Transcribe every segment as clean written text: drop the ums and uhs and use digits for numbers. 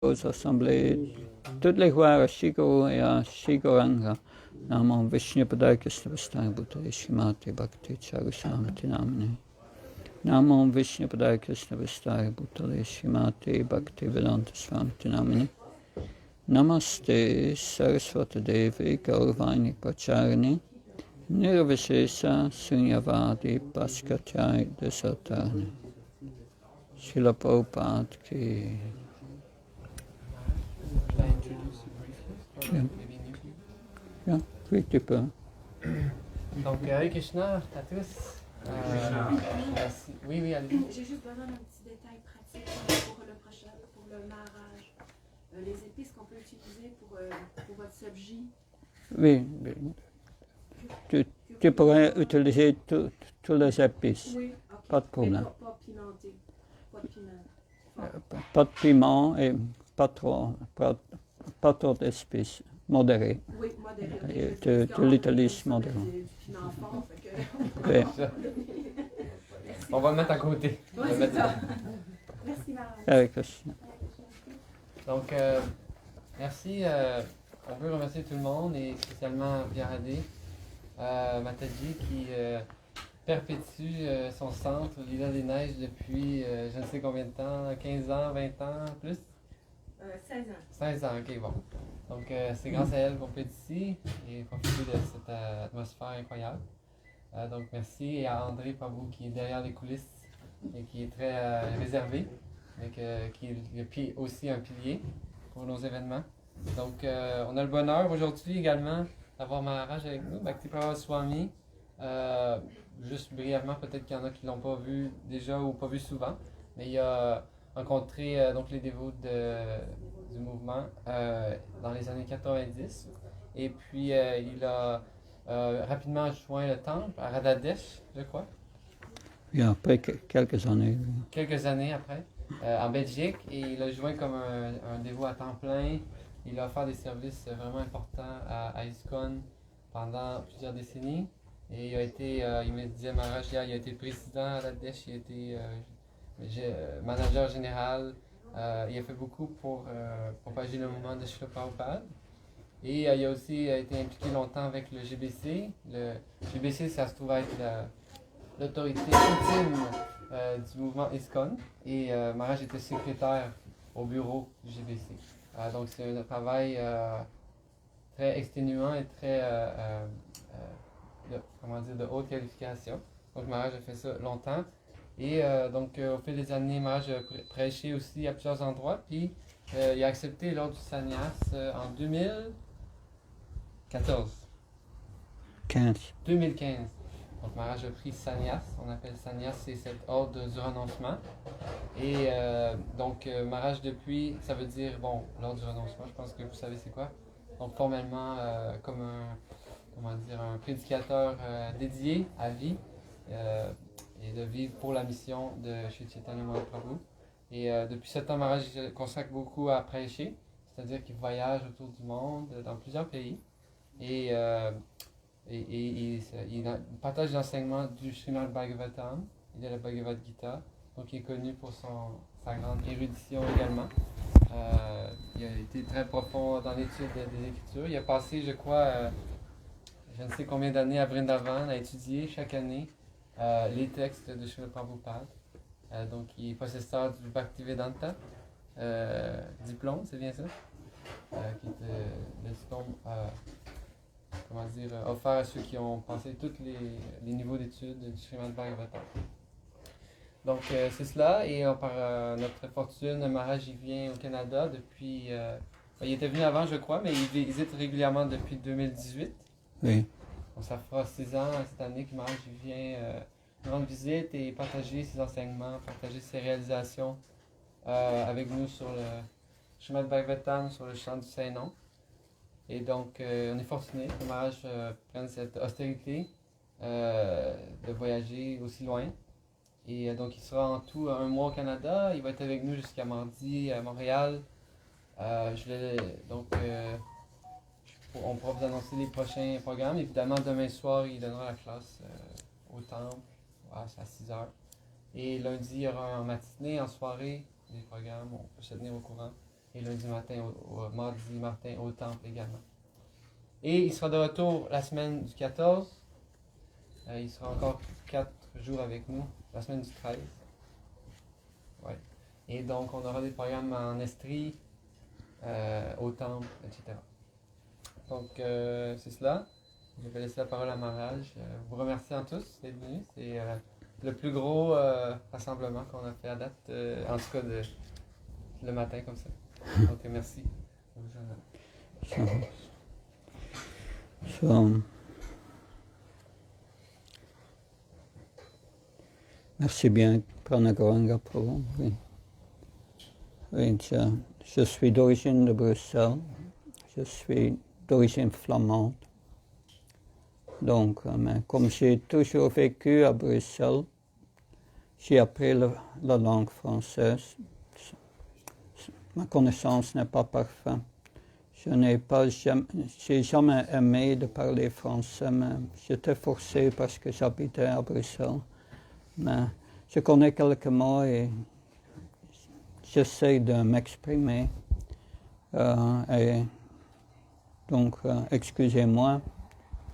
aux assemblées, toutes les fois à Chico et à Chigoranga. Namo Vishnupadaya Krishnavastaya Bhutale Shrimati Bhakti Charusamati Namini. Namo Vishnupadaya Krishnavastaya Bhutale Shrimati Bhakti Vedanta Swamiti Namini. Namaste Saraswati Devi Gauravani Pacharani Nirvishesha Sunyavadi Paskatyai Desatani. Srila Prabhupada ki. Yeah, oui, tu peux. Donc, Hare Krishna à tous. Merci. Oui, allez-y. J'ai juste besoin d'un petit détail pratique pour le marrage. Les épices qu'on peut utiliser pour votre subji. Oui, tu pourrais utiliser tous les épices. Oui, okay. Pas de problème. Pas pimenté. Pas de piment. Pas de piment et pas trop d'épices. Modéré. Oui, modéré. Tu l'utilises modéré. Du piment fort, fait que... On va le mettre à côté. Oui, c'est ça. Merci, Marie. Hare Krishna. Donc, merci. On veut remercier tout le monde et spécialement Pierre Adé, Mataji qui perpétue son centre Lila des Neiges depuis je ne sais combien de temps, 15 ans, 20 ans, plus? 16 ans. 16 ans, ok, bon. Donc, c'est grâce à elle qu'on peut être ici et profiter de cette atmosphère incroyable. Donc, merci. Et à André Pabou qui est derrière les coulisses et qui est très réservé, mais qui est aussi un pilier pour nos événements. Donc, on a le bonheur aujourd'hui également d'avoir Maharaj avec nous, Bhakti-Prabhupada Swami. Juste brièvement, peut-être qu'il y en a qui ne l'ont pas vu déjà ou pas vu souvent, mais il a rencontré donc les dévots du mouvement dans les années 90. Et puis, il a rapidement joint le temple à Radhadesh, je crois. Oui, après quelques années. Quelques années après, en Belgique. Et il a joint comme un dévot à temps plein. Il a offert des services vraiment importants à ISKCON pendant plusieurs décennies. Et il a été, il me disait Maharaj hier, il a été président à Radhadesh, il a été manager général. Il a fait beaucoup pour propager le mouvement de Srila Prabhupada. Et il a aussi été impliqué longtemps avec le GBC. Le GBC, ça se trouve être l'autorité ultime du mouvement ISKCON. Et Maharaj était secrétaire au bureau du GBC. Donc c'est un travail très exténuant et très de haute qualification. Donc Maharaj a fait ça longtemps. Et donc au fil des années, Maharaj a prêché aussi à plusieurs endroits. Puis il a accepté l'ordre du sannyas en 2014. 2015. Donc Maharaj a pris sannyas. On appelle sannyas, c'est cet ordre du renoncement. Et donc Maharaj depuis, ça veut dire, bon, l'ordre du renoncement, je pense que vous savez c'est quoi. Donc formellement comme un prédicateur dédié à vie et de vivre pour la mission de Sri Chaitanya Mahaprabhu. Et depuis ce temps, Maharaj consacre beaucoup à prêcher, c'est-à-dire qu'il voyage autour du monde, dans plusieurs pays, et il partage l'enseignement du Srimad Bhagavatam et de la Bhagavad Gita, donc il est connu pour sa grande érudition également. Il a été très profond dans l'étude des Écritures. Il a passé, je crois, je ne sais combien d'années à Vrindavan à étudier chaque année les textes de Srila Prabhupada. Donc, il est possesseur du Bhaktivedanta diplôme, c'est bien ça? Qui est le diplôme offert à ceux qui ont passé tous les niveaux d'études du Srimad Bhagavatam. Donc, c'est cela. Et par notre fortune, Maharaj il vient au Canada depuis... il était venu avant, je crois, mais il visite régulièrement depuis 2018. Oui. Donc, ça fera 6 ans cette année que Maharaj vient nous rendre visite et partager ses enseignements, partager ses réalisations avec nous sur le Srimad Bhagavatam, sur le chant du Saint-Nom. Et donc, on est fortuné que Maharaj prenne cette austérité de voyager aussi loin. Et donc, il sera en tout 1 mois au Canada. Il va être avec nous jusqu'à mardi à Montréal. On pourra vous annoncer les prochains programmes. Évidemment, demain soir, il donnera la classe au temple à 6 h. Et lundi, il y aura en matinée, en soirée, des programmes. On peut se tenir au courant. et mardi matin au temple également. Et il sera de retour la semaine du 14. Il sera encore 4 jours avec nous, la semaine du 13. Ouais. Et donc, on aura des programmes en Estrie, au temple, etc. Donc, c'est cela. Je vais laisser la parole à Maraj. Vous remerciant tous d'être venus. C'est le plus gros rassemblement qu'on a fait à date, en tout cas le matin comme ça. Donc, merci. Merci bien, Pranagoranga Prabhu. Oui. Oui, je suis d'origine de Bruxelles. Je suis d'origine flamande. Donc, mais comme j'ai toujours vécu à Bruxelles, j'ai appris la langue française. Ma connaissance n'est pas parfaite. J'ai jamais aimé de parler français, mais j'étais forcé parce que j'habitais à Bruxelles. Mais je connais quelques mots et j'essaie de m'exprimer. Et donc, excusez-moi,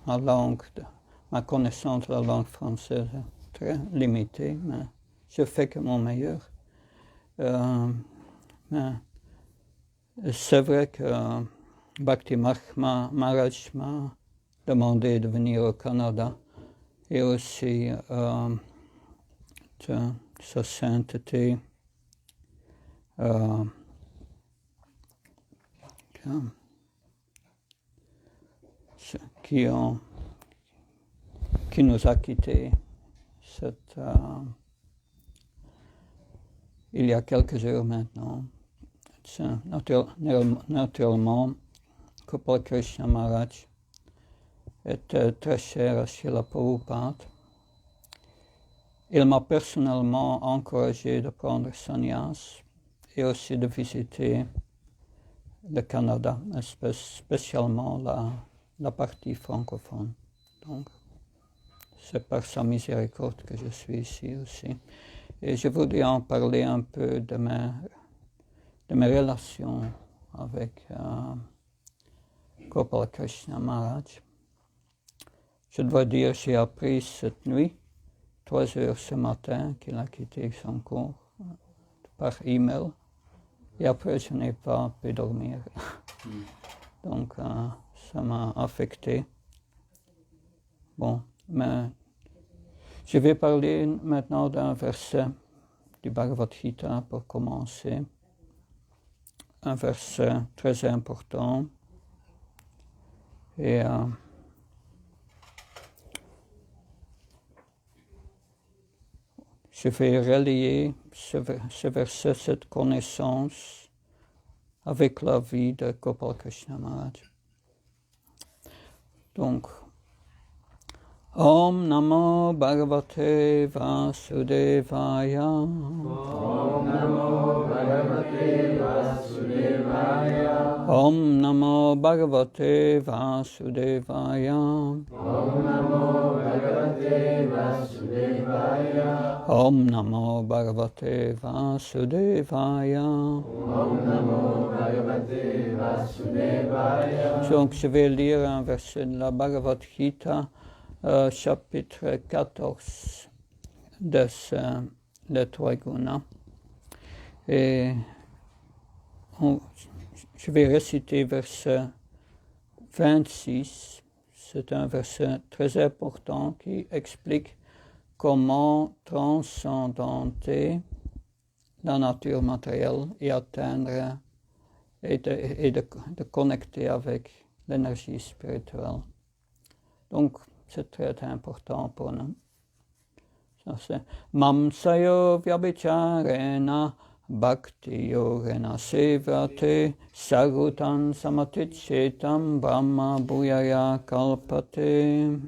ma connaissance de la langue française est très limitée, mais je fais que mon meilleur. Mais c'est vrai que Bhakti Maharaj m'a demandé de venir au Canada et aussi sa sainteté qui nous a quittés il y a quelques heures maintenant. Naturellement, Gopal Krishna Maharaj était très cher à Srila Prabhupada. Il m'a personnellement encouragé de prendre sannyas et aussi de visiter le Canada, spécialement la partie francophone. Donc, c'est par sa miséricorde que je suis ici aussi. Et je voudrais en parler un peu de mes relations avec Gopal Krishna Maharaj. Je dois dire, j'ai appris cette nuit, 3 heures ce matin, qu'il a quitté son corps par email. Et après, je n'ai pas pu dormir. Donc, ça m'a affecté. Bon, mais je vais parler maintenant d'un verset du Bhagavad Gita pour commencer. Un verset très important. Et je vais relier ce verset, cette connaissance, avec la vie de Gopal Krishna Maharaj. Donc, Om Namo Bhagavate Vasudevaya. Om Namo Bhagavate Vasudevaya. Om Namo Bhagavate Vasudevaya. Om Namo Bhagavate Vasudevaya. Om Namo Bhagavate Vasudevaya. Om Namo Bhagavate Vasudevaya. Donc, je vais lire un verset de la Bhagavad Gita, chapitre 14 de les 3 gunas. Et je vais réciter verset 26. C'est un verset très important qui explique comment transcender la nature matérielle et atteindre et de connecter avec l'énergie spirituelle. Donc, c'est très important pour nous. Ça c'est Mamsayo Vyabhicharena Bhakti Yogena Sevate Sagutan Samatichetam Brahma Bhuyaya Kalpate.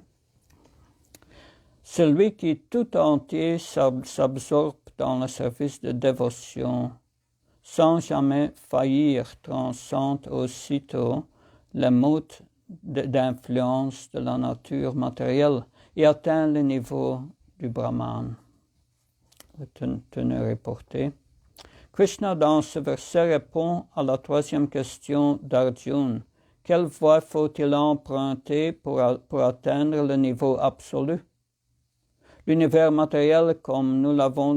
Celui qui tout entier s'absorbe dans le service de dévotion, sans jamais faillir, transcende aussitôt les modes d'influence de la nature matérielle et atteint le niveau du Brahman. Le teneur est porté. Krishna, dans ce verset, répond à la troisième question d'Arjuna. Quelle voie faut-il emprunter pour atteindre le niveau absolu? L'univers matériel, comme nous l'avons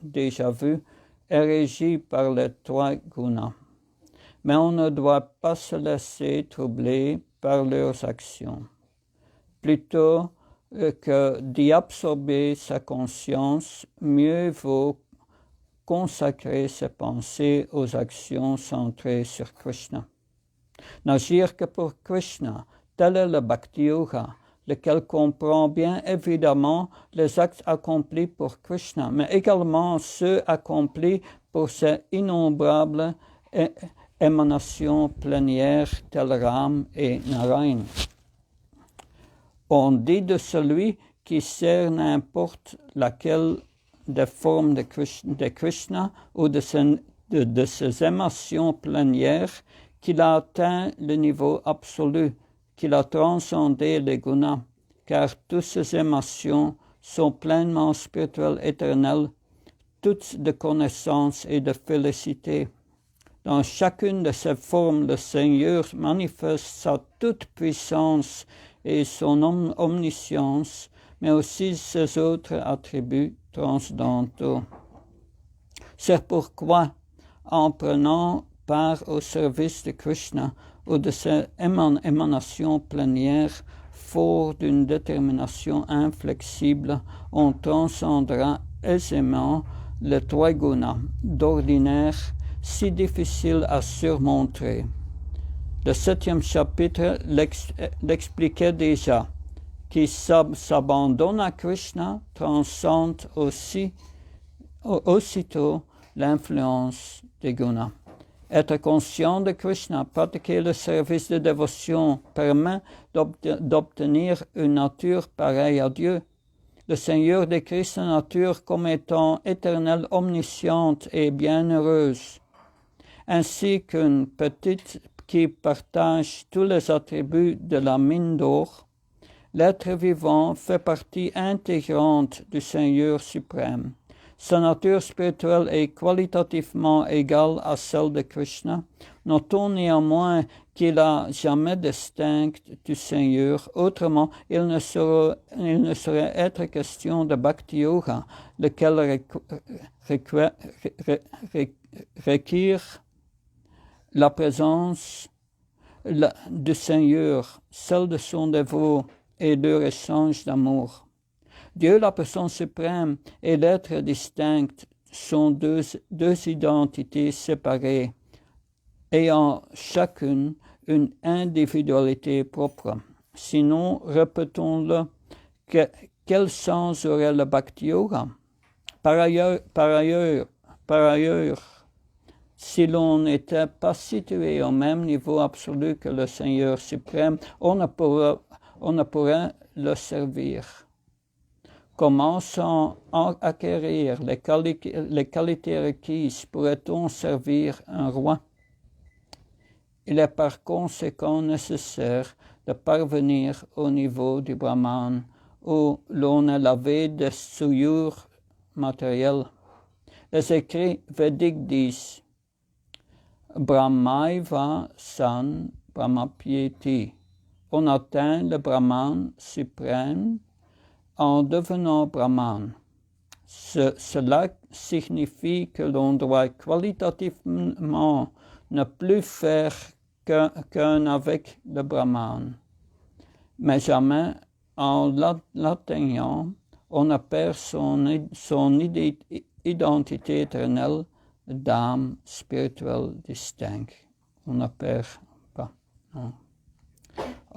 déjà vu, est régi par les trois gunas. Mais on ne doit pas se laisser troubler par leurs actions. Plutôt que d'y absorber sa conscience, mieux vaut consacrer ses pensées aux actions centrées sur Krishna. N'agir que pour Krishna, tel est le Bhakti Yoga, lequel comprend bien évidemment les actes accomplis pour Krishna, mais également ceux accomplis pour ses innombrables émanations plénières telles Ram et Narayan. On dit de celui qui sert n'importe laquelle des formes de Krishna ou de ses émotions plénières qu'il a atteint le niveau absolu, qu'il a transcendé les gunas, car toutes ces émotions sont pleinement spirituelles éternelles, toutes de connaissance et de félicité. Dans chacune de ces formes, le Seigneur manifeste sa toute-puissance et son omniscience, mais aussi ses autres attributs transcendantaux. C'est pourquoi, en prenant part au service de Krishna ou de ses émanations plénières, fort d'une détermination inflexible, on transcendra aisément les trois gunas, d'ordinaire si difficiles à surmonter. Le 7e chapitre l'expliquait déjà. Qui s'abandonne à Krishna transcende aussitôt l'influence des gunas. Être conscient de Krishna, pratiquer le service de dévotion, permet d'obtenir une nature pareille à Dieu. Le Seigneur décrit sa nature comme étant éternelle, omnisciente et bienheureuse, ainsi qu'une petite qui partage tous les attributs de la mine d'or. L'être vivant fait partie intégrante du Seigneur suprême. Sa nature spirituelle est qualitativement égale à celle de Krishna. Notons néanmoins qu'il n'a jamais distinct du Seigneur. Autrement, il ne saurait être question de Bhakti Yoga, lequel requiert la présence du Seigneur, celle de son dévot, et leur échange d'amour. Dieu, la personne suprême, et l'être distinct sont deux identités séparées, ayant chacune une individualité propre. Sinon, répétons-le, quel sens aurait le Bhakti Yoga? Par ailleurs, si l'on n'était pas situé au même niveau absolu que le Seigneur suprême, on ne pourrait le servir. Comment sans acquérir les qualités requises pourrait-on servir un roi? Il est par conséquent nécessaire de parvenir au niveau du Brahman où l'on est lavé des souillures matérielles. Les écrits védiques disent Brahmaiva san brahmapyeti. On atteint le Brahman suprême en devenant Brahman. Cela signifie que l'on doit qualitativement ne plus faire qu'un avec le Brahman. Mais jamais en l'atteignant, on ne perd son identité éternelle d'âme spirituelle distincte. On ne perd pas. Non.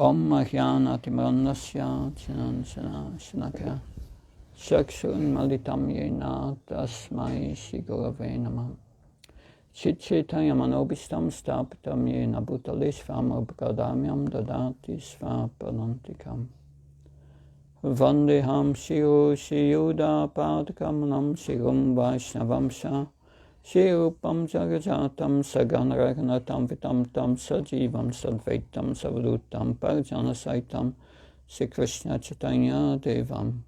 Om Mahyanatimarnasya Chinanaka Chakshun Malitam Yena Tasmai Shigurave Namah Chitchetaya Manobistam Stapitam Yena Bhutalishvam Abgadamyam Dadati Svapalantikam Vandeham Shiru Shiyuda Padakamanam Shirum Vaishnavamsha Shirupam Jagajatam Saganragnatam Vitam Tam Sajivam Sadvaitam Savrutam Parjana Saitam Sri Krishna Chaitanya Devam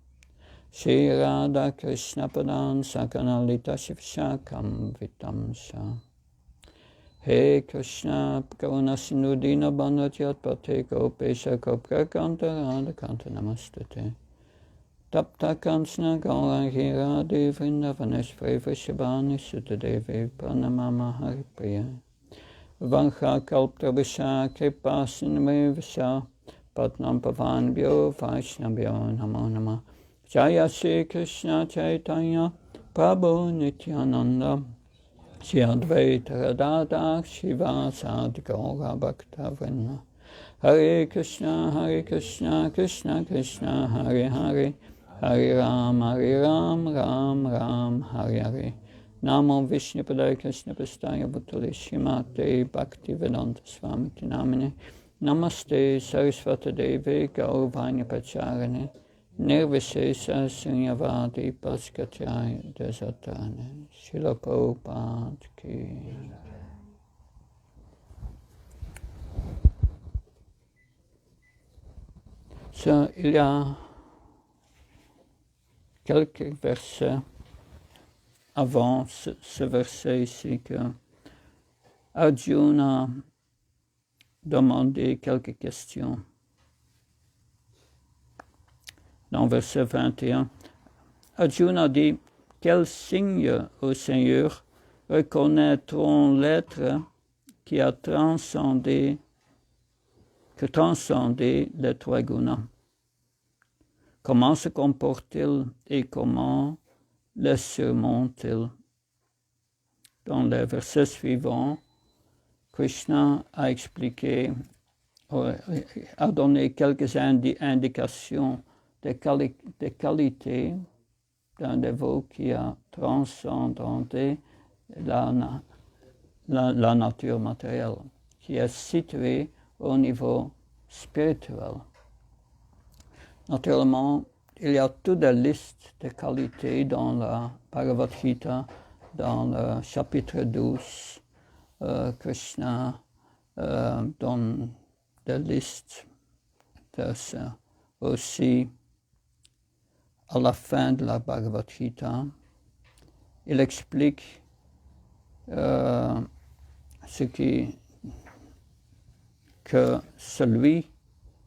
Shri Radha Krishna Padan Sakanalita Shivshakam Vitamsha. He Krishna Karuna Sindhu Dina Bandhatyat Pate Gopesha Koprakanta Radha Kanta Namastate. Tapta Kansna Gaurangi Radhe Vrindavanesh Shabani Sutadevi Pranamama Haripriya. Vancha Kalptrabhisha Kripa Sindhavesha Patnam Pavanbhyo Vaishnavyo Namo Namah. Jaya Shri Krishna Chaitanya Prabhu Nityananda Shri Advaita Radha Shiva Sadi Gaura Bhakta Vrinda. Hare Krishna Krishna Krishna Hare Hare Hare Ram Ram Ram Hare Hare. Namo Vishnu Padaya Krishna Prastaya Bhutale Srimate Bhaktivedanta Swami Namine. Namaste Saraswati Devi Gauravanya Pacharane. Nirvishesha Sunyavadi Paskachaya Desatane. Srila Prabhupada Ki. Il y a quelques versets avant ce verset ici que Arjuna a demandé quelques questions. Dans verset 21, Arjuna dit « Quel signe, ô Seigneur, reconnaîtront l'être qui a transcendé les trois gunas? Comment se comporte-t-il et comment le surmonte-t-il » Dans les versets suivants, Krishna a expliqué, a donné quelques indications des qualités d'un dévot qui a transcendé la nature matérielle, qui est situé au niveau spirituel. Naturellement, il y a toute une liste de qualités dans la Bhagavad Gita, dans le chapitre 12. Krishna donne des listes de ça. Aussi, à la fin de la Bhagavad Gita, il explique que celui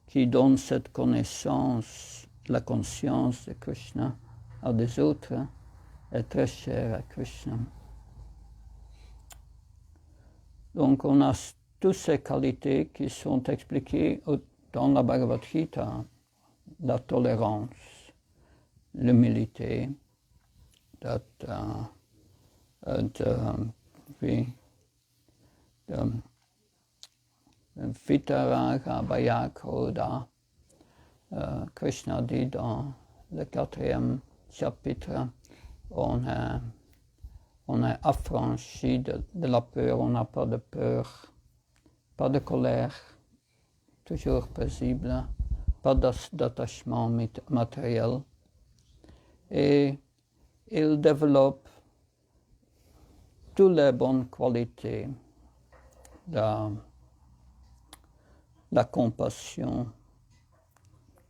qui donne cette connaissance, la conscience de Krishna à des autres, est très cher à Krishna. Donc on a toutes ces qualités qui sont expliquées dans la Bhagavad Gita, la tolérance, l'humilité, Vitaraga Bhaya-krodha. Krishna dit dans le 4e chapitre, on est affranchi de la peur, on n'a pas de peur, pas de colère, toujours paisible, pas d'attachement matériel. Et il développe toutes les bonnes qualités, la compassion,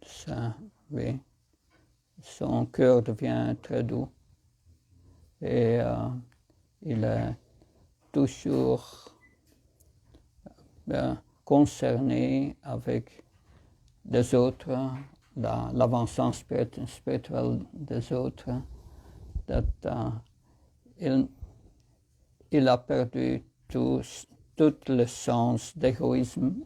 ça, oui. Son cœur devient très doux et il est toujours concerné avec les autres, l'avancement spirituel des autres. Il a perdu tout le sens d'égoïsme.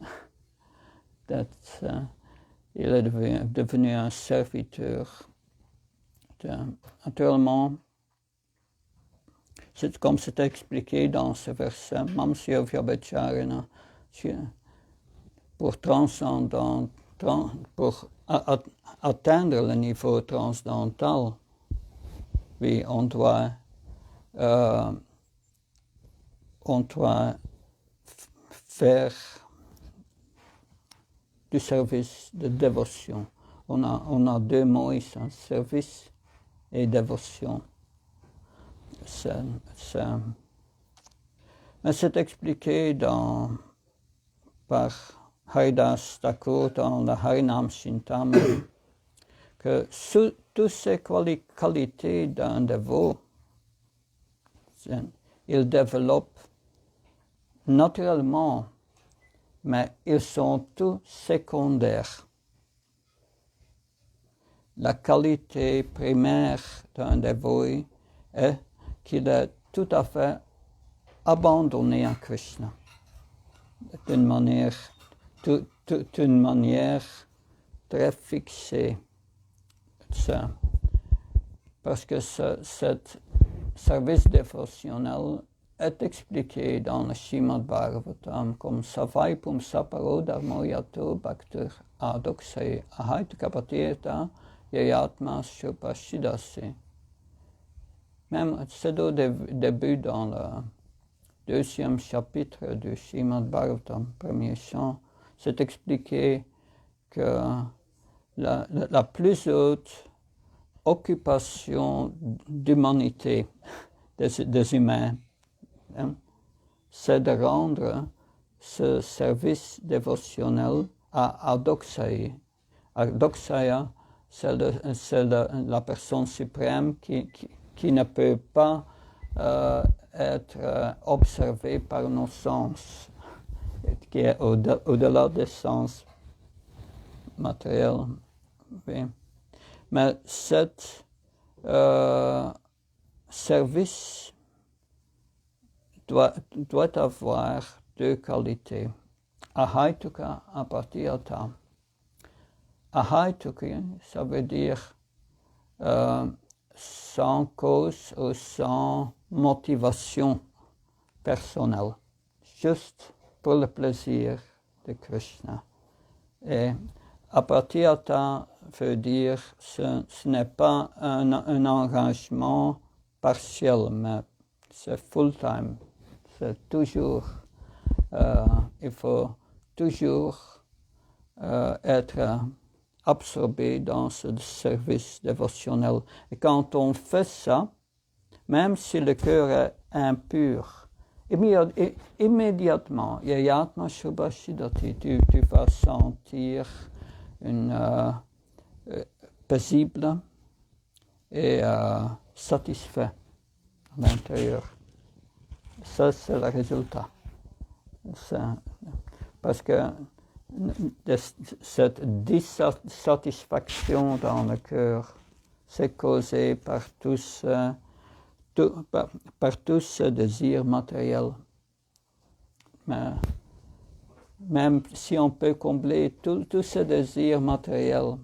Il est devenu un serviteur. Naturellement, c'est comme c'est expliqué dans ce verset, Mamsya Vyabhacharana, pour atteindre le niveau transcendantal, oui, on doit faire du service de dévotion. On a deux mots ici, service et dévotion. Mais c'est expliqué par Haridas Thakur dans le Harinam Chintamani que toutes ces qualités d'un dévot, ils développent naturellement, mais ils sont tous secondaires. La qualité primaire d'un dévot est qu'il est tout à fait abandonné à Krishna, d'une manière très fixée. Ça. Parce que ce service dévotionnel est expliqué dans le Srimad Bhagavatam comme Savai Pum Saparo Dharmoyato Bhaktir Adoksai Ahaitukapateta Yayatma Shupashidase. Même c'est au début dans le deuxième chapitre du Srimad Bhagavatam, premier chant, c'est expliqué que la plus haute occupation d'humanité des humains, hein, c'est de rendre ce service dévotionnel à Adoksaya. Adoksaya, c'est la personne suprême qui ne peut pas être observée par nos sens, qui est au-delà des sens matériels. Oui. Mais cet service doit avoir deux qualités. Ahaituka apatiyata. Ahaituka, ça veut dire sans cause ou sans motivation personnelle, juste pour le plaisir de Krishna. Et apatiyata veut dire ce n'est pas un engagement partiel, mais c'est full-time. C'est toujours, il faut toujours être absorbé dans ce service dévotionnel. Et quand on fait ça, même si le cœur est impur, immédiatement, Yayatma Shubhashidati, tu vas sentir une paisible et satisfait à l'intérieur. Ça, c'est le résultat. Parce que cette dissatisfaction dans le cœur, c'est causé par tous ces désirs matériels. Mais même si on peut combler tous ces désirs matériels,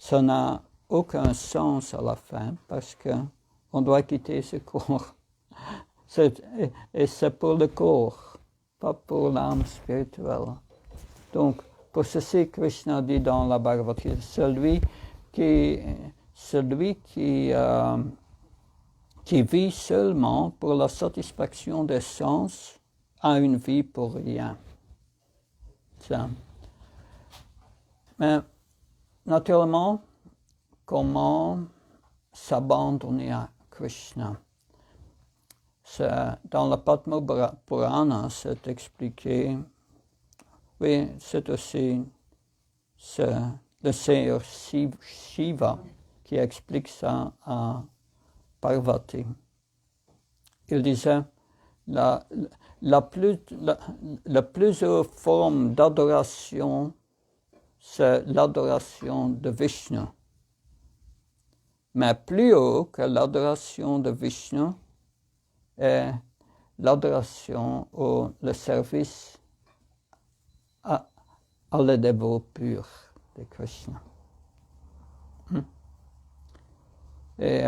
ça n'a aucun sens à la fin parce qu'on doit quitter ce corps. Et c'est pour le corps, pas pour l'âme spirituelle. Donc, pour ceci, Krishna dit dans la Bhagavad Gita, celui qui vit seulement pour la satisfaction des sens a une vie pour rien. Ça. Mais naturellement, comment s'abandonner à Krishna? Dans la Padma Purana, c'est expliqué. Oui, c'est aussi le Seigneur Shiva qui explique ça à Parvati. Il disait la plus haute forme d'adoration, c'est l'adoration de Vishnu. Mais plus haut que l'adoration de Vishnu est l'adoration ou le service à le dévot pur de Krishna. Et,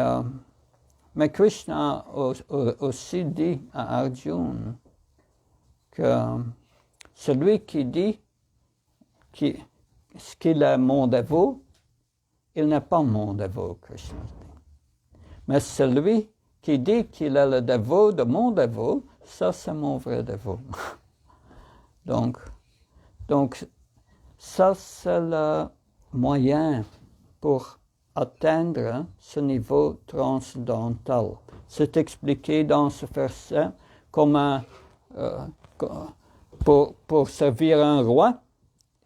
mais Krishna aussi dit à Arjuna que celui qui dit qu'il est mon dévot, il n'est pas mon dévot, Krishna dit. Mais celui qui dit qu'il est le dévot de mon dévot, ça c'est mon vrai dévot. Donc ça c'est le moyen pour atteindre ce niveau transcendantal. C'est expliqué dans ce verset comme pour servir un roi,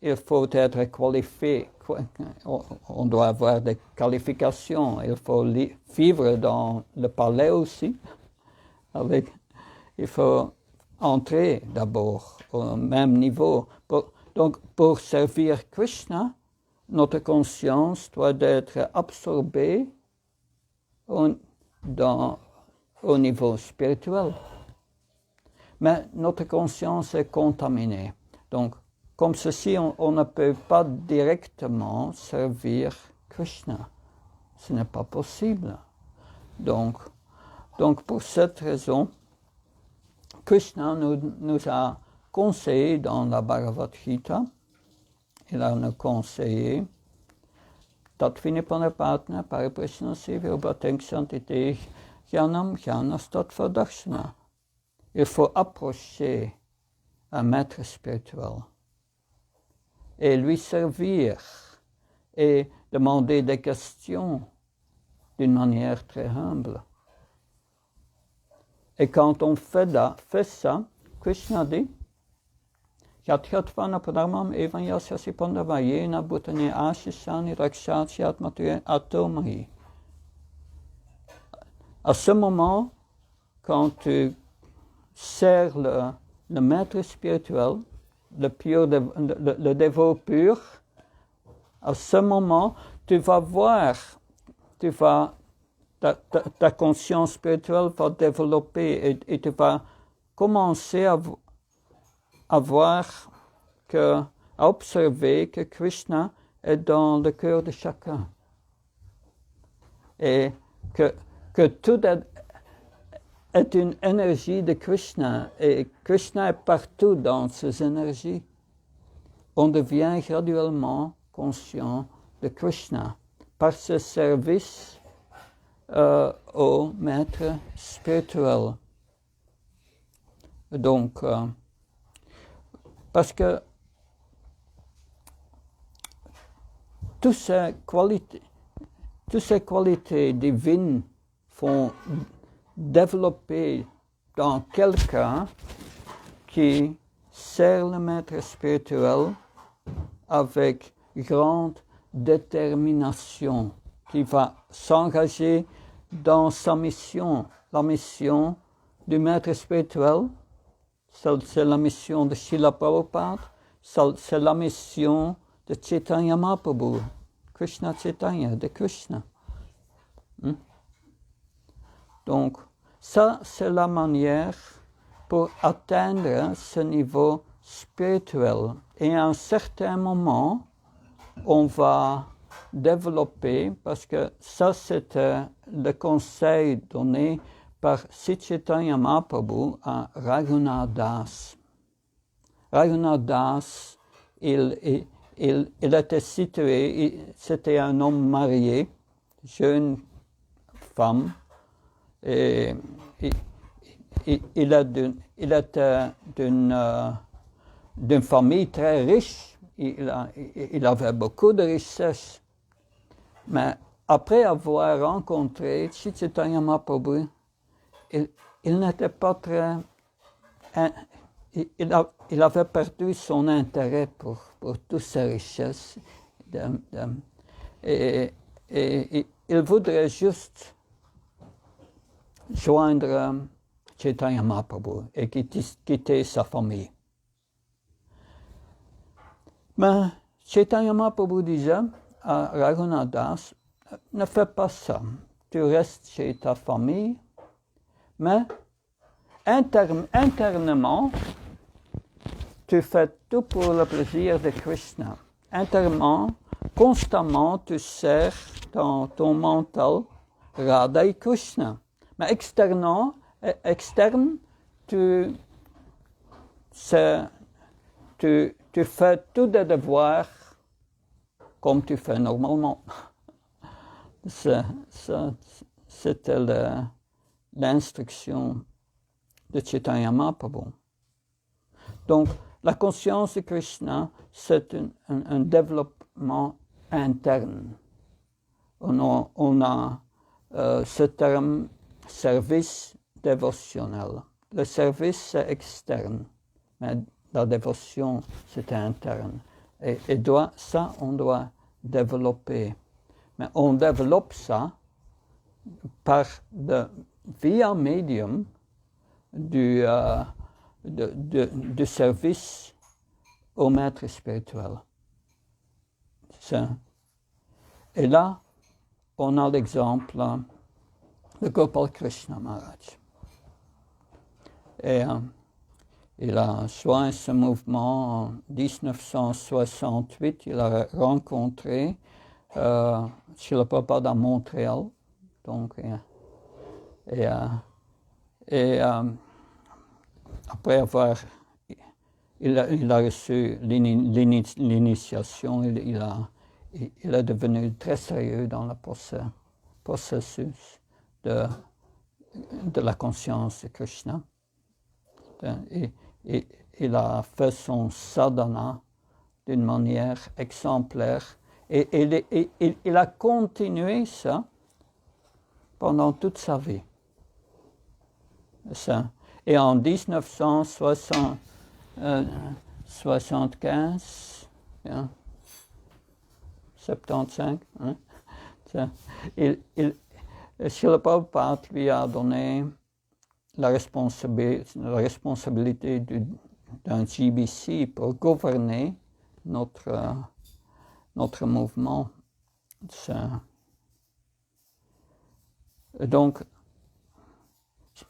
il faut être on doit avoir des qualifications. Il faut vivre dans le palais aussi. Il faut entrer d'abord au même niveau. Donc, pour servir Krishna, notre conscience doit être absorbée au niveau spirituel. Mais notre conscience est contaminée. Donc, comme ceci, on ne peut pas directement servir Krishna. Ce n'est pas possible. Donc, pour cette raison, Krishna nous a conseillé dans la Bhagavad Gita, il a nous conseillé Tatvini Panapatna Pariprishna Sivya Bhateng Santite Jnanam Jnanastat Darshana. Il faut approcher un maître spirituel et lui servir et demander des questions d'une manière très humble. Et quand on fait ça, Krishna dit Yatyattvana pradharmam evan yasyasi pandavayena bhutane ashishani rakshati atmatue atomahi. À ce moment, quand tu sers le maître spirituel, le dévot pur, à ce moment, tu vas voir, ta conscience spirituelle va développer et tu vas commencer à voir à observer que Krishna est dans le cœur de chacun. Et que tout est une énergie de Krishna. Et Krishna est partout dans ces énergies. On devient graduellement conscient de Krishna par ce service au maître spirituel. Donc, parce que toutes ces qualités divines font développer dans quelqu'un qui sert le maître spirituel avec grande détermination, qui va s'engager dans sa mission, la mission du maître spirituel. C'est la mission de Srila Prabhupada, c'est la mission de Chaitanya Mahaprabhu, Krishna Chaitanya, de Krishna. Donc, ça, c'est la manière pour atteindre ce niveau spirituel. Et à un certain moment, on va développer, parce que ça, c'était le conseil donné par Sri Chaitanya Mahaprabhu à Raghunath Das. Raghunath Das, il était situé, c'était un homme marié, jeune femme, et il était d'une famille très riche, il avait beaucoup de richesses. Mais après avoir rencontré Sri Chaitanya Mahaprabhu, il n'était pas très... Il avait perdu son intérêt pour toutes ces richesses. Et il voudrait juste joindre Chaitanya Mahaprabhu et quitter sa famille. Mais Chaitanya Mahaprabhu disait à Raghunath Das, ne fais pas ça. Tu restes chez ta famille, mais internement, tu fais tout pour le plaisir de Krishna. Internement, constamment, tu sers dans ton mental Radha et Krishna. Mais externe, tu fais tous tes devoirs comme tu fais normalement. C'était l'instruction de Chaitanya Mahaprabhu. Donc, la conscience de Krishna, c'est un développement interne. On a ce terme service dévotionnel. Le service, c'est externe, mais la dévotion, c'est interne. Et on doit développer. Mais on développe ça via un médium du service au maître spirituel. Et là, on a l'exemple de Gopal Krishna Maharaj. Et il a joint ce mouvement en 1968. Il a rencontré Srila Prabhupada à Montréal. Donc, après avoir, il a reçu l'initiation, il est devenu très sérieux dans le processus de la conscience de Krishna. Et il a fait son sadhana d'une manière exemplaire. Et il a continué ça pendant toute sa vie. Et en 1975, 75, Srila Prabhupada lui a donné la responsabilité d'un GBC pour gouverner notre mouvement. Donc,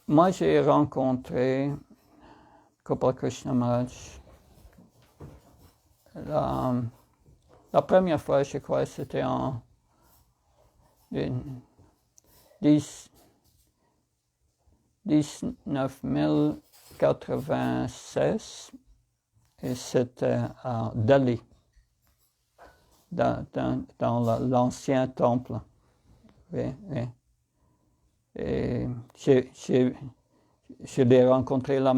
moi j'ai rencontré Gopal Krishna Maharaj la première fois, je crois, c'était en 1996 et c'était à Delhi, dans l'ancien temple. Oui. Et je l'ai rencontré la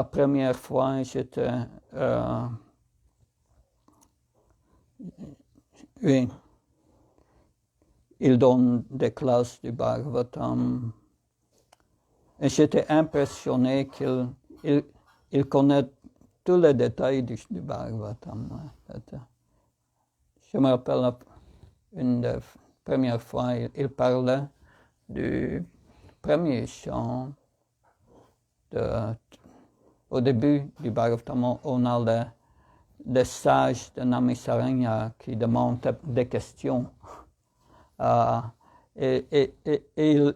première fois, j'étais... oui. Il donne des classes du Bhagavatam. Et j'étais impressionné qu'il connaît tous les détails du Bhagavatam. Je me rappelle une des premières fois, il parlait du premier chant. Au début du Bhagavatam, on a les sages de Namisaranya qui demandent des questions. Et il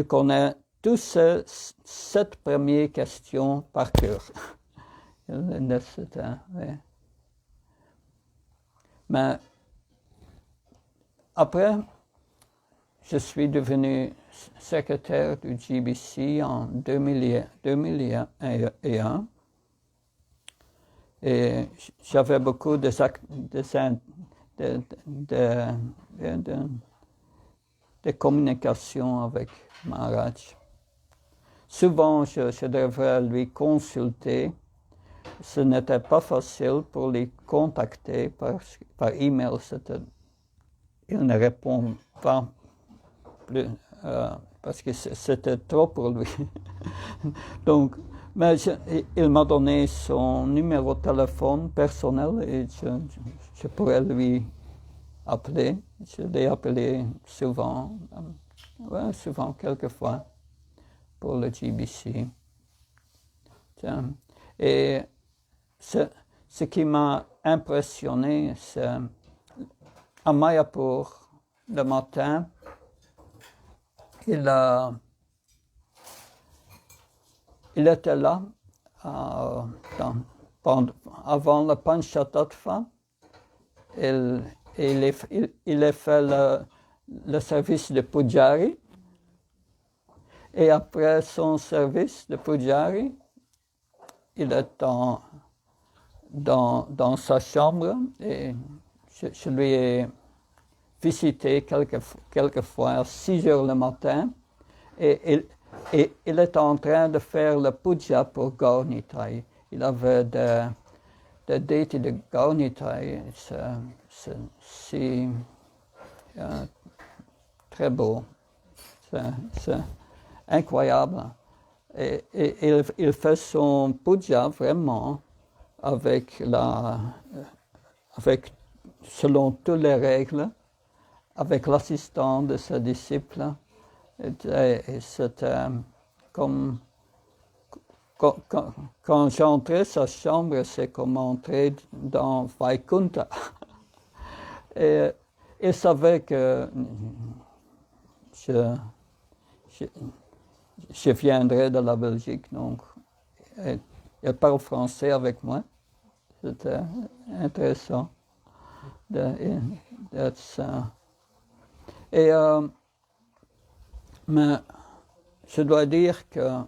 connaît toutes ces 7 premières questions par cœur. Oui. Mais après, je suis devenu secrétaire du GBC en 2001. Et j'avais beaucoup de communications avec Maharaj. Souvent, je devrais lui consulter. Ce n'était pas facile pour les contacter par email. Il ne répond pas plus parce que c'était trop pour lui. Donc, mais il m'a donné son numéro de téléphone personnel et je pourrais lui appeler. Je l'ai appelé souvent, quelquefois, pour le GBC. Et ce qui m'a impressionné, c'est à Mayapur, le matin, il était là avant le Panchatattva. Il a fait le service de Pujari. Et après son service de Pujari, il est dans sa chambre et je lui ai visité quelquefois à 6 heures le matin. Et il est en train de faire le puja pour Gaurnitai. Il avait des déités de Gaurnitai. C'est très beau. C'est incroyable. Et il fait son puja vraiment avec selon toutes les règles, avec l'assistance de ses disciples. Et c'était comme quand j'entrais sa chambre, c'est comme entrer dans Vaikunta. Et il savait que je viendrais de la Belgique, donc il parle français avec moi. C'était intéressant d'être ça. Et mais je dois dire que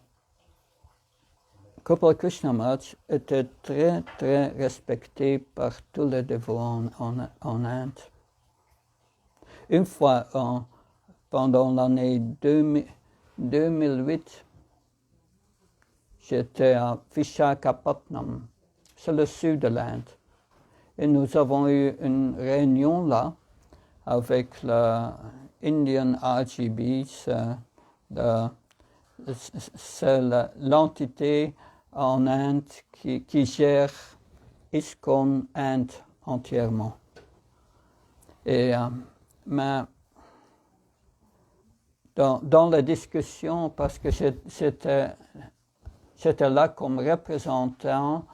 Gopal Krishna Maharaj était très, très respecté par tous les dévots en Inde. Une fois, pendant l'année 2008, j'étais à Visakhapatnam, c'est le sud de l'Inde. Et nous avons eu une réunion là avec la Indian RGB, c'est l'entité en Inde qui gère ISKCON Inde entièrement. Et, mais dans la discussion, parce que j'étais là comme représentant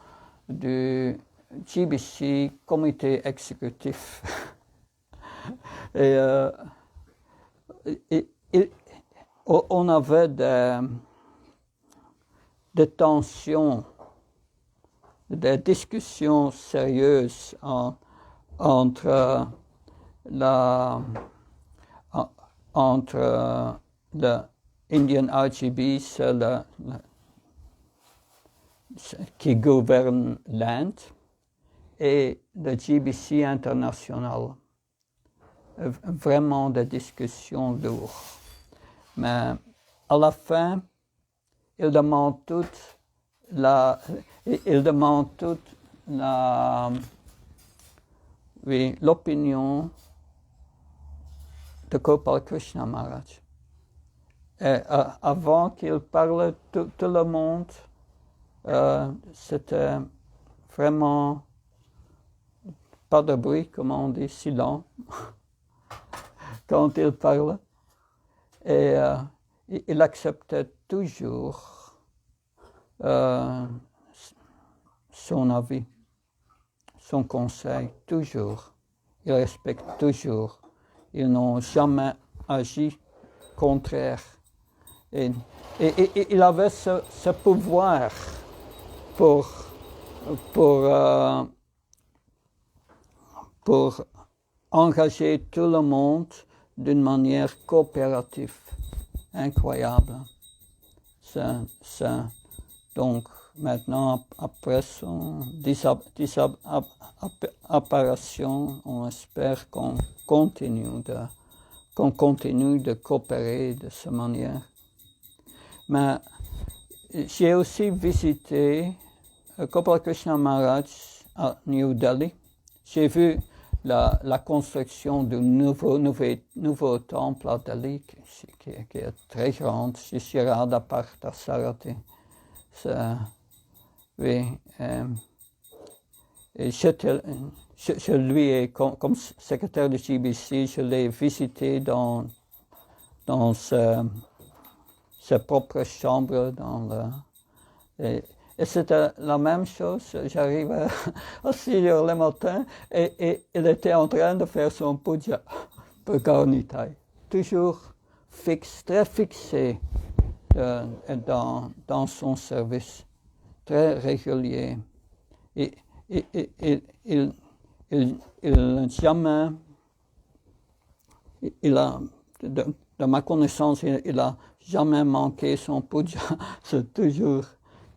du GBC comité exécutif. Et on avait des tensions, des discussions sérieuses entre le Indian RGB, qui gouverne l'Inde, et le GBC international. Vraiment des discussions lourdes. Mais à la fin, il demande toute l'opinion de Gopal Krishna Maharaj. Et avant qu'il parle, tout le monde, c'était vraiment pas de bruit, comme on dit, silence, quand il parle. Et il acceptait toujours son avis, son conseil, toujours. Il respecte toujours. Ils n'ont jamais agi contraire. Et il avait ce pouvoir pour engager tout le monde d'une manière coopérative, incroyable. Donc maintenant, après son disparition, on espère qu'on continue de coopérer de cette manière. Mais j'ai aussi visité Gopal Krishna Maharaj à New Delhi. J'ai vu la construction d'un nouveau temple à Delhi qui est très grand, Shri Radha Parth Sarati. Oui, et je lui, comme secrétaire de GBC, je l'ai visité dans sa propre chambre. Et c'était la même chose. J'arrivais à 6 heures le matin et il était en train de faire son puja pour Gaurnitai. Toujours fixe, très fixé dans son service, très régulier. Et il jamais, de ma connaissance, il n'a jamais manqué son puja. C'est toujours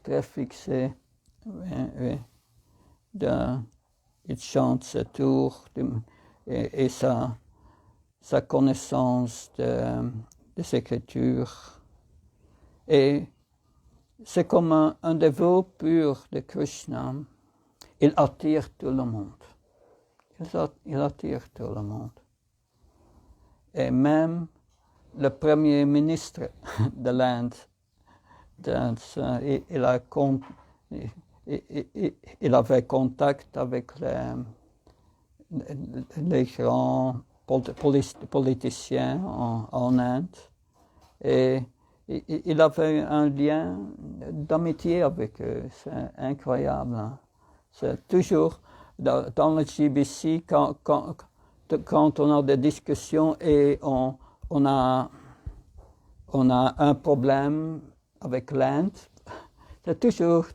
très fixé. Oui. Il chante ses tours et sa connaissance des Écritures. Et c'est comme un dévot pur de Krishna. Il attire tout le monde. Il attire tout le monde. Et même le premier ministre de l'Inde, il avait contact avec les grands politiciens en Inde. Et il avait un lien d'amitié avec eux. C'est incroyable. Hein? C'est toujours dans le GBC, quand on a des discussions et on a un problème avec l'Inde, c'est toujours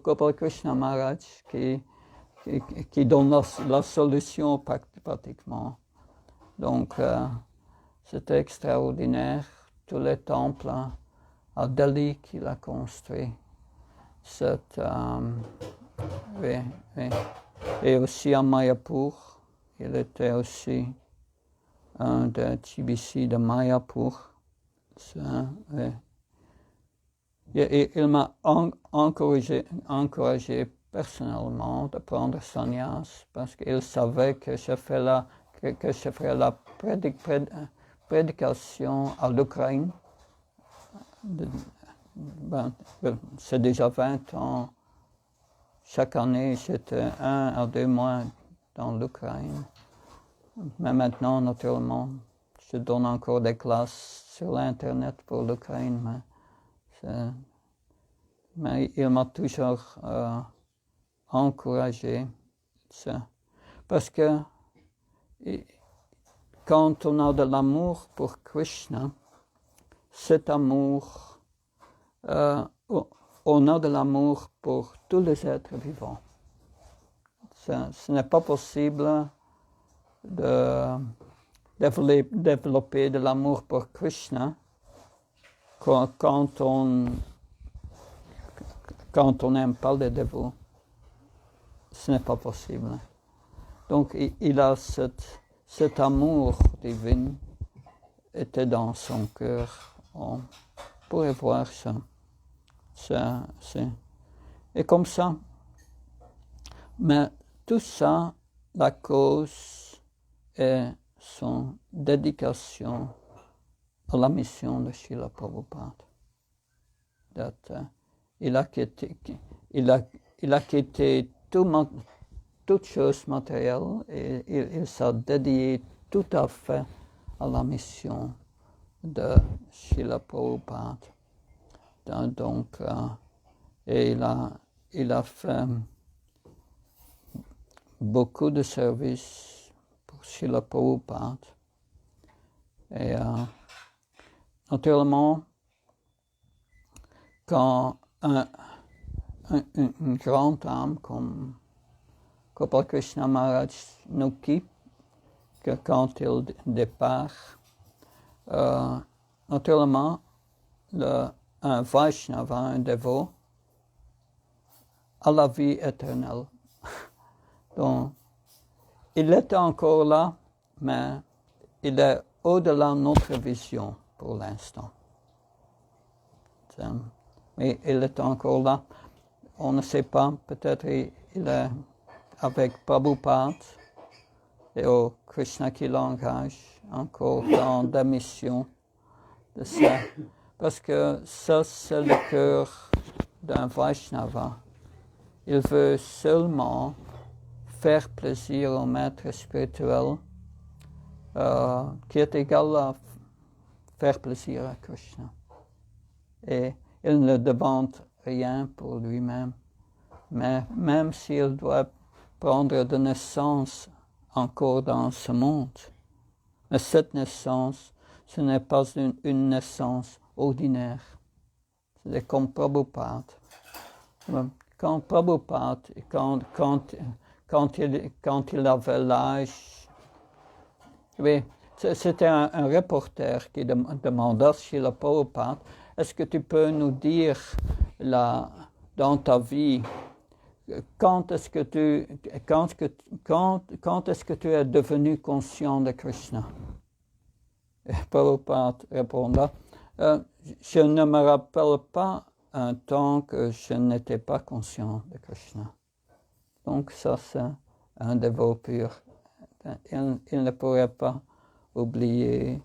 Gopal Krishna Maharaj qui donne la solution pratiquement. Donc, c'était extraordinaire. Tous les temples à Delhi qu'il a construit. Oui. Et aussi à Mayapur, il était aussi un des GBC de Mayapur. Oui. Il m'a encouragé personnellement de prendre sannyas parce qu'il savait que je ferais la prédication à l'Ukraine. C'est déjà 20 ans. Chaque année, j'étais 1 à 2 mois dans l'Ukraine. Mais maintenant, naturellement, je donne encore des classes sur l'Internet pour l'Ukraine. Mais il m'a toujours encouragé. Parce que quand on a de l'amour pour Krishna, cet amour, on a de l'amour pour tous les êtres vivants. Ce n'est pas possible de développer de l'amour pour Krishna quand on n'aime pas les dévots. Ce n'est pas possible. Donc il a cet amour divin était dans son cœur. On pourrait voir ça. Et comme ça. Mais tout ça, la cause est son dédication à la mission de Srila Prabhupada. Il a quitté toutes choses matérielles et il s'est dédié tout à fait à la mission de Srila Prabhupada. Donc, et il a fait beaucoup de services pour Srila Prabhupada. Et naturellement, quand une grande âme comme Gopal Krishna Maharaj nous quitte, que quand il départ, naturellement, un Vaishnava, un dévot, a la vie éternelle. Donc, il était encore là, mais il est au-delà de notre vision pour l'instant. Mais il est encore là. On ne sait pas, peut-être il est avec Prabhupada et au Krishna qui l'engage encore dans des missions de ça. Parce que ça, c'est le cœur d'un Vaishnava. Il veut seulement faire plaisir au maître spirituel, qui est égal à faire plaisir à Krishna. Et il ne demande rien pour lui-même. Mais même s'il doit prendre de naissance encore dans ce monde, mais cette naissance, ce n'est pas une naissance ordinaire. C'est comme Prabhupada. Quand Prabhupada, quand il avait l'âge, oui, c'était un reporter qui demanda à Srila Prabhupada, est-ce que tu peux nous dire dans ta vie, quand est-ce que tu es devenu conscient de Krishna? Et Prabhupada répondit, je ne me rappelle pas un temps que je n'étais pas conscient de Krishna. Donc ça, c'est un dévot pur. Il ne pourrait pas oublier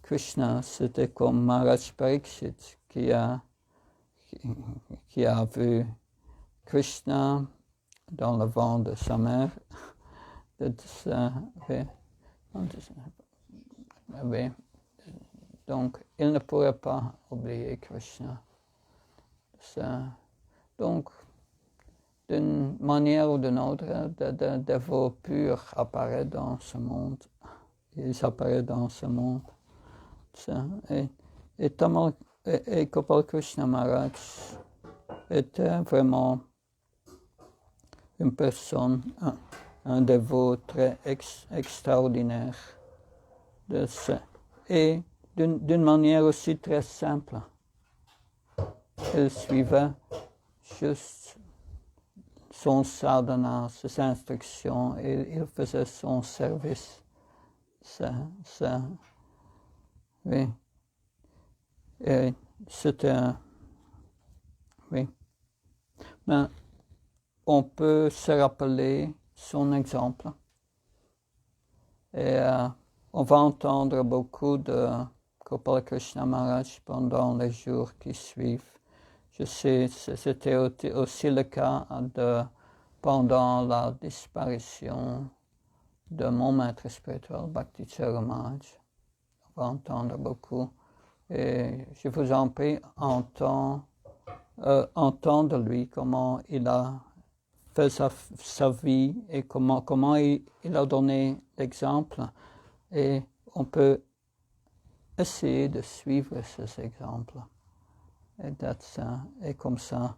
Krishna. C'était comme Maharaj Pariksit qui a vu Krishna dans le ventre de sa mère. Oui. Donc, il ne pourrait pas oublier Krishna. Donc, d'une manière ou d'une autre, des dévots purs apparaissent dans ce monde. Ils apparaissent dans ce monde. Et Gopal Krishna Maharaj était vraiment une personne, un dévot très extraordinaire. Et d'une manière aussi très simple. Il suivait juste son sadhana, ses instructions, et il faisait son service. Oui. Et c'était... Oui. Mais on peut se rappeler son exemple. Et on va entendre beaucoup de Gopal Krishna Maharaj pendant les jours qui suivent. Je sais, c'était aussi le cas pendant la disparition de mon maître spirituel, Bhakti Maharaj. On va entendre beaucoup. Et je vous en prie, entendre de lui comment il a fait sa vie et comment il a donné l'exemple. Et on peut essayer de suivre ces exemples. Et comme ça,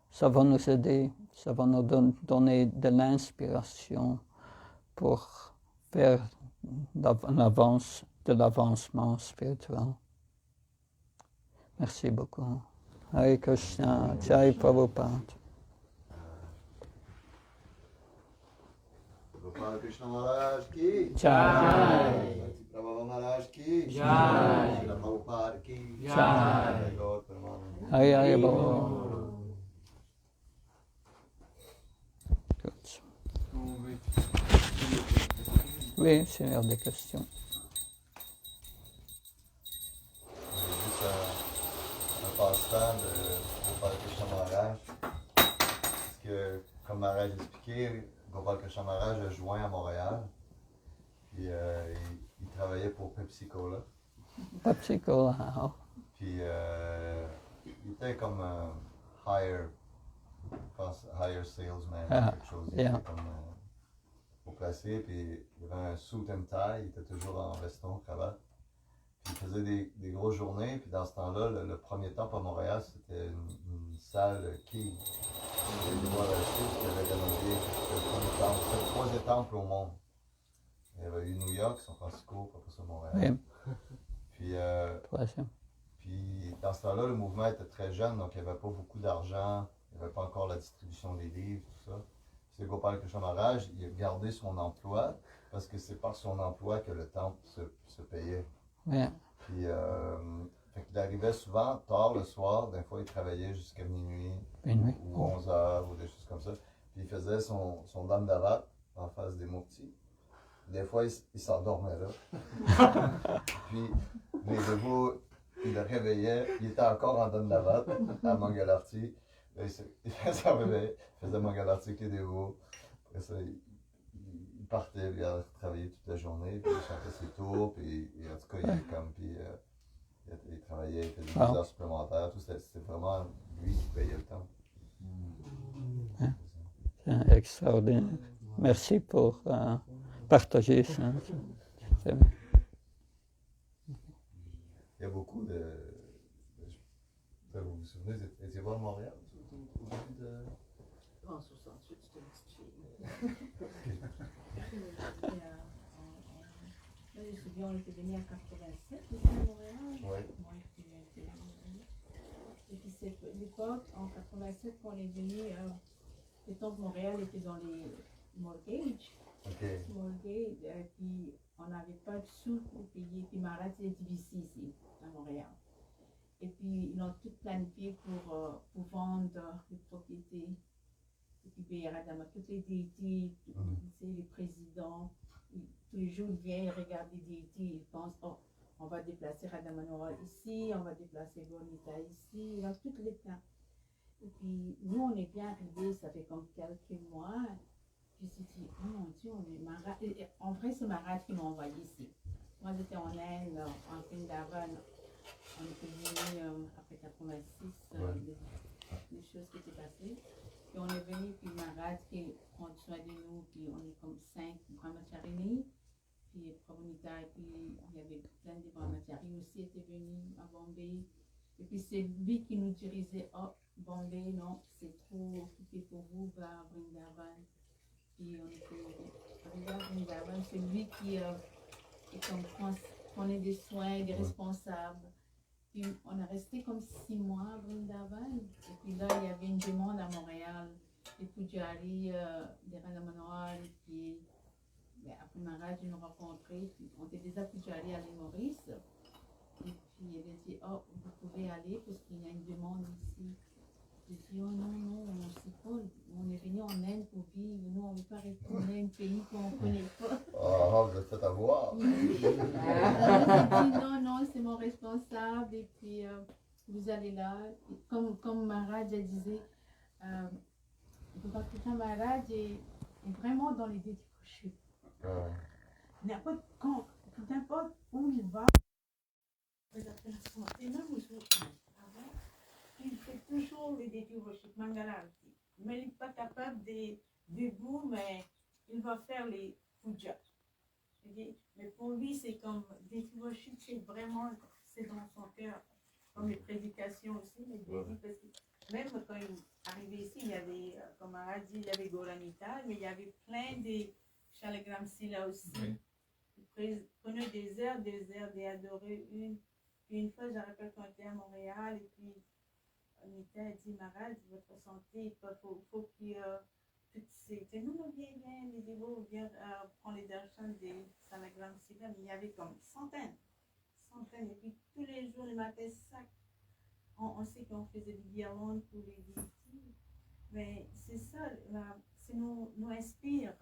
ça va nous aider, ça va nous donner de l'inspiration pour faire de l'avancement spirituel. Merci beaucoup. Hare Krishna, Jai Prabhupada. Gopal Krishna Maharaj ki Jai. Bhakti Prabhupada Maharaj ki Jai. Srila Prabhupada ki Jai. Gaur Paramananda. Hare Hare Bol. Oui. Oui, c'est l'heure des questions. Juste un passe-temps de Gopal Krishna Maharaj. Parce que, comme Maharaj expliqué, Gopal Krishna Maharaj a joint à Montréal. Puis il travaillait pour Pepsi Cola. Pepsi Cola. Puis il était comme un higher salesman, quelque chose. Il était comme au placé, puis il avait un suit and tie, il était toujours en veston, cravate. Puis il faisait des grosses journées, puis dans ce temps-là, le premier temple à Montréal, c'était une salle King. Il était voir là-dessus, puis il avait rénové le premier temple. C'était le troisième temple au monde. Il y avait eu New York, San Francisco, puis après ça Montréal. Oui. Puis dans ce temps-là, le mouvement était très jeune, donc il n'y avait pas beaucoup d'argent, il n'y avait pas encore la distribution des livres, tout ça. C'est Gopal Krishna Maharaj, il a gardé son emploi, parce que c'est par son emploi que le temple se payait. Oui. Puis il arrivait souvent tard le soir, des fois il travaillait jusqu'à minuit, ou 11 heures, ou des choses comme ça. Puis il faisait son dame d'avat en face des murtis. Des fois, il s'endormait là. Puis, les dévots, il le réveillait. Il était encore en donne d'avat à Mangalarti. Il s'en réveillait, il faisait Mangalarti avec les dévots. Après ça, il partait, il allait travailler toute la journée, puis il chantait ses tours, puis en tout cas, il travaillait, il faisait des heures supplémentaires. Tout c'était vraiment lui qui payait le temps. C'est extraordinaire. Merci pour partager ça. Il y a beaucoup de vous vous souvenez, vous étiez voir à Montréal au début de... En 68, j'étais une petite fille. Là, je me souviens, on était venus en 87, ici à Montréal. Oui. Et puis c'est l'époque, en 87, quand on est venu, les temples de Montréal étaient dans les mortgages. Mortgage, puis on n'avait pas de sous pour payer. Puis Maharaj est divisé ici, à Montréal. Et puis ils ont tout planifié pour vendre les propriétés. Et puis Béradama, toutes les déités, les présidents, tous les jours ils viennent, ils regardent les déités, ils pensent, oh, on va déplacer Radhamanoa ici, on va déplacer Gornita ici, dans tous les plans. Et puis nous on est bien arrivés, ça fait comme quelques mois, je me suis dit, oh mon Dieu, en vrai, c'est Maharaj qui m'a envoyé ici. Moi, j'étais en Inde, en Vrindavan. On était venu après 86, des choses qui étaient passées. Puis on est venu, puis Maharaj qui prend soin de nous, puis on est comme 5 brahmacharini. Puis Prabhupada, et puis il y avait plein de brahmacharis aussi étaient venus à Bombay. Et puis c'est lui qui nous dirigeait, oh, Bombay, non, c'est trop occupé pour vous, va à Vrindavan. Puis on était arrivé à Vrindavan, c'est lui qui prenait des soins, des responsables. Puis on est resté comme 6 mois à Vrindavan. Et puis là, il y avait une demande à Montréal, des Pujari, des Radha Manohar, et puis après Maharaj, nous rencontré, puis on était déjà Pujari à l'île Maurice. Et puis elle a dit, oh, vous pouvez aller parce qu'il y a une demande ici. J'ai dit, oh non, non, c'est pas, on est venu en Inde pour vivre, nous on ne veut pas retourner à un pays qu'on ne connaît pas. Oh, vous êtes fait avoir. J'ai dit, non, non, c'est mon responsable, et puis vous allez là. Et comme Maharaj disait, Bhakti Maharaj est vraiment dans les dédicachés. N'importe où il va, et même aux autres, il fait toujours les dédicachés, Mangalarti. Mais il n'est pas capable de debout, mais il va faire les pujas. Okay? Mais pour lui, c'est comme des devotions, c'est vraiment, c'est dans son cœur, comme les prédications aussi, mais parce que même quand il est arrivé ici, il y avait, comme on a dit, il y avait Goranita, mais il y avait plein de Shalagram Sila aussi. Il prenait des heures, d'adorer une. Puis une fois, je rappelle quand j'étais à Montréal, et puis Nita a dit, Maharaj, votre santé, il faut qu'il non, viens, les dévots, viens prendre les darshans des Salagram Sila, mais il y avait comme centaines, et puis tous les jours, le matin, sac. On sait qu'on faisait des guirlandes pour les déités, mais c'est ça, c'est nous inspire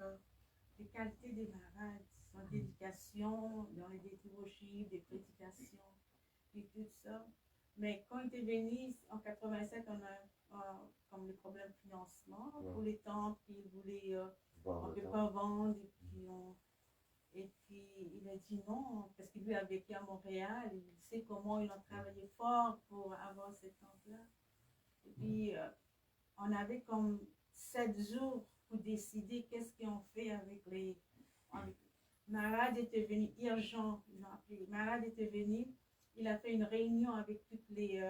les qualités des Maharaj, son dédication, dans les dévotions, des prédications, et tout ça. Mais quand il était venu en 87, on a comme le problème de financement pour les temples, puis il voulait, on ne peut pas vendre, et puis il a dit non, parce qu'il lui a vécu à Montréal, il sait comment ils ont travaillé fort pour avoir ces temples-là. Et puis on avait comme 7 jours pour décider qu'est-ce qu'on fait avec les... Maharaj était venu, urgent, ils ont appelé. Maharaj était venu, il a fait une réunion avec tous les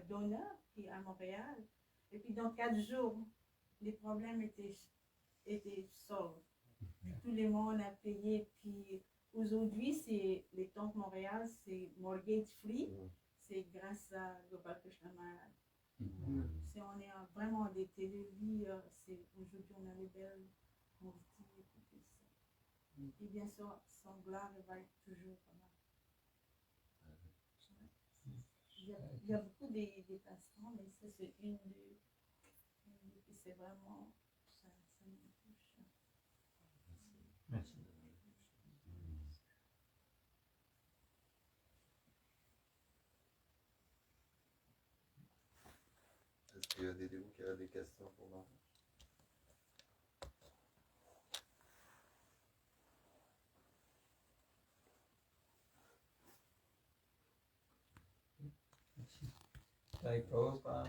donneurs qui à Montréal. Et puis dans 4 jours, les problèmes étaient solvés. Tout le monde a payé. Puis aujourd'hui, c'est les temples Montréal, c'est mortgage free. C'est grâce à Gopal Krishna Maharaj. Si on est vraiment endetté de vie, aujourd'hui on a les belles mourtis et tout ça. Et bien sûr, son gloire va être toujours comme ça. Il y a beaucoup de déplacements, mais ça c'est une de. Et c'est vraiment. Ça me touche. Merci. Est-ce qu'il y a des dévots qui ont des questions pour moi? Merci. Jai Prabhupada.